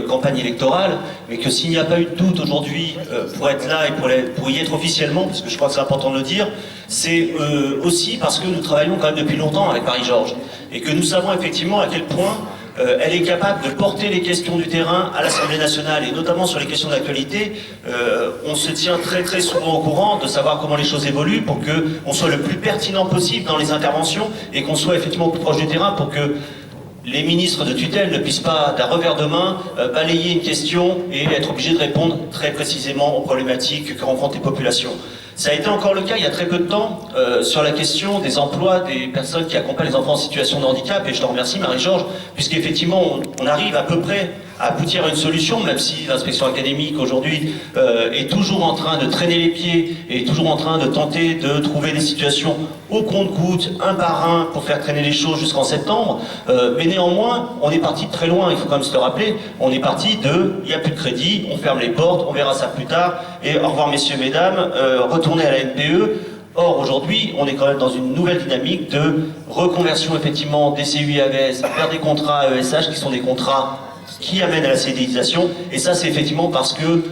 campagne électorale, mais que s'il n'y a pas eu de doute aujourd'hui pour être là et pour y être officiellement, parce que je crois que c'est important de le dire, c'est aussi parce que nous travaillons quand même depuis longtemps avec Marie-Georges, et que nous savons effectivement à quel point elle est capable de porter les questions du terrain à l'Assemblée nationale, et notamment sur les questions d'actualité. On se tient très souvent au courant de savoir comment les choses évoluent pour qu'on soit le plus pertinent possible dans les interventions, et qu'on soit effectivement plus proche du terrain pour que les ministres de tutelle ne puissent pas, d'un revers de main, balayer une question et être obligés de répondre très précisément aux problématiques que rencontrent les populations. Ça a été encore le cas il y a très peu de temps sur la question des emplois des personnes qui accompagnent les enfants en situation de handicap, et je te remercie Marie-Georges, puisqu'effectivement on arrive à peu près à aboutir à une solution, même si l'inspection académique aujourd'hui est toujours en train de traîner les pieds, et toujours en train de tenter de trouver des situations au compte-gouttes, un par un, pour faire traîner les choses jusqu'en septembre. Mais néanmoins, on est parti de très loin, il faut quand même se le rappeler. On est parti de, il n'y a plus de crédit, on ferme les portes, on verra ça plus tard, et au revoir messieurs, mesdames, retournez à la NPE. Or, aujourd'hui, on est quand même dans une nouvelle dynamique de reconversion, effectivement, des CUI-AVS vers des contrats ESH, qui sont des contrats qui amènent à la CDIsation. Et ça, c'est effectivement parce que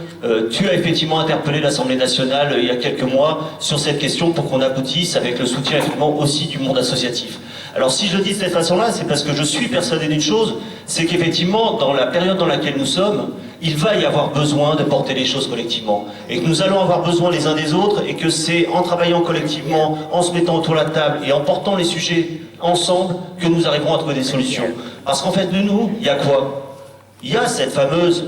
tu as effectivement interpellé l'Assemblée nationale il y a quelques mois sur cette question pour qu'on aboutisse avec le soutien, effectivement, aussi du monde associatif. Alors, si je le dis de cette façon-là, c'est parce que je suis persuadé d'une chose, c'est qu'effectivement, dans la période dans laquelle nous sommes, il va y avoir besoin de porter les choses collectivement, et que nous allons avoir besoin les uns des autres, et que c'est en travaillant collectivement, en se mettant autour de la table et en portant les sujets ensemble que nous arriverons à trouver des solutions. Parce qu'en fait, de nous, il y a quoi? Il y a cette fameuse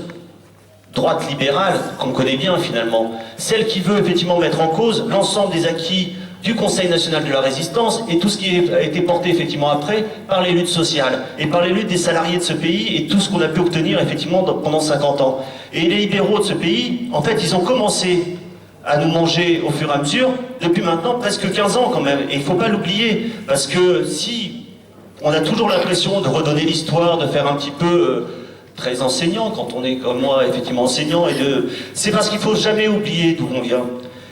droite libérale qu'on connaît bien finalement, celle qui veut effectivement mettre en cause l'ensemble des acquis du Conseil national de la résistance et tout ce qui a été porté effectivement après par les luttes sociales et par les luttes des salariés de ce pays et tout ce qu'on a pu obtenir effectivement pendant 50 ans. Et les libéraux de ce pays, en fait, ils ont commencé à nous manger au fur et à mesure depuis maintenant presque 15 ans quand même. Et il ne faut pas l'oublier, parce que si on a toujours l'impression de redonner l'histoire, de faire un petit peu très enseignant quand on est comme moi effectivement enseignant, c'est parce qu'il ne faut jamais oublier d'où on vient.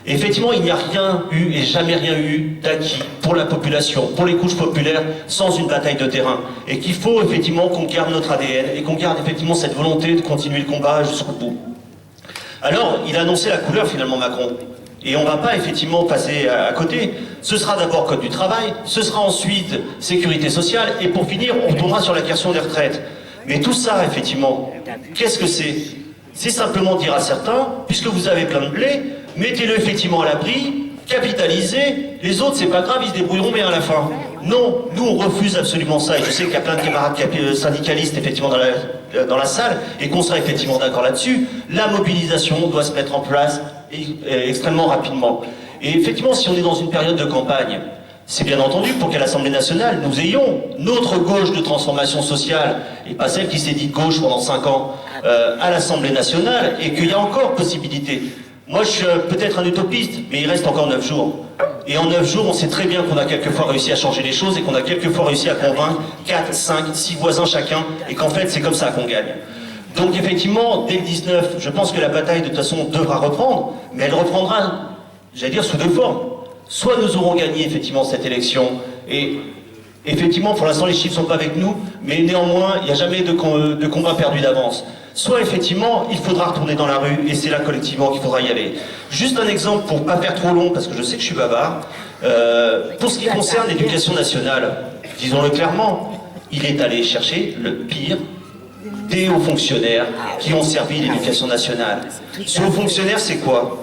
Et effectivement, il n'y a rien eu et jamais rien eu d'acquis pour la population, pour les couches populaires, sans une bataille de terrain. Et qu'il faut effectivement qu'on garde notre ADN et qu'on garde effectivement cette volonté de continuer le combat jusqu'au bout. Alors, il a annoncé la couleur finalement, Macron. Et on ne va pas effectivement passer à côté. Ce sera d'abord Code du travail, ce sera ensuite Sécurité sociale, et pour finir, on tournera sur la question des retraites. Mais tout ça, effectivement, qu'est-ce que c'est? C'est simplement dire à certains, puisque vous avez plein de blé, mettez-le effectivement à l'abri, capitalisez, les autres, c'est pas grave, ils se débrouilleront bien à la fin. Non, nous, on refuse absolument ça, et je sais qu'il y a plein de camarades syndicalistes, effectivement, dans la salle, et qu'on sera effectivement d'accord là-dessus. La mobilisation doit se mettre en place extrêmement rapidement. Et effectivement, si on est dans une période de campagne, c'est bien entendu pour qu'à l'Assemblée nationale, nous ayons notre gauche de transformation sociale, et pas celle qui s'est dite gauche pendant 5 ans, à l'Assemblée nationale, et qu'il y a encore possibilité. Moi, je suis peut-être un utopiste, mais il reste encore 9 jours. Et en 9 jours, on sait très bien qu'on a quelquefois réussi à changer les choses, et qu'on a quelquefois réussi à convaincre 4, 5, 6 voisins chacun, et qu'en fait, c'est comme ça qu'on gagne. Donc effectivement, dès le 19, je pense que la bataille, de toute façon, devra reprendre, mais elle reprendra, j'allais dire, sous 2 formes. Soit nous aurons gagné effectivement cette élection, et effectivement pour l'instant les chiffres ne sont pas avec nous, mais néanmoins il n'y a jamais de combat perdu d'avance. Soit effectivement il faudra retourner dans la rue, et c'est là collectivement qu'il faudra y aller. Juste un exemple pour ne pas faire trop long, parce que je sais que je suis bavard, pour ce qui concerne l'éducation nationale, disons-le clairement, il est allé chercher le pire des hauts fonctionnaires qui ont servi l'éducation nationale. Ce haut fonctionnaire, c'est quoi?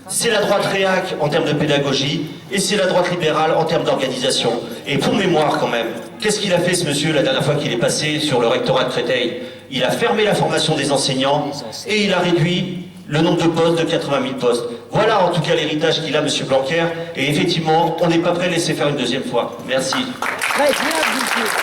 C'est la droite réac en termes de pédagogie, et c'est la droite libérale en termes d'organisation. Et pour mémoire quand même, qu'est-ce qu'il a fait ce monsieur la dernière fois qu'il est passé sur le rectorat de Créteil? Il a fermé la formation des enseignants, et il a réduit le nombre de postes de 80 000 postes. Voilà en tout cas l'héritage qu'il a, monsieur Blanquer, et effectivement, on n'est pas prêt à laisser faire une deuxième fois. Merci.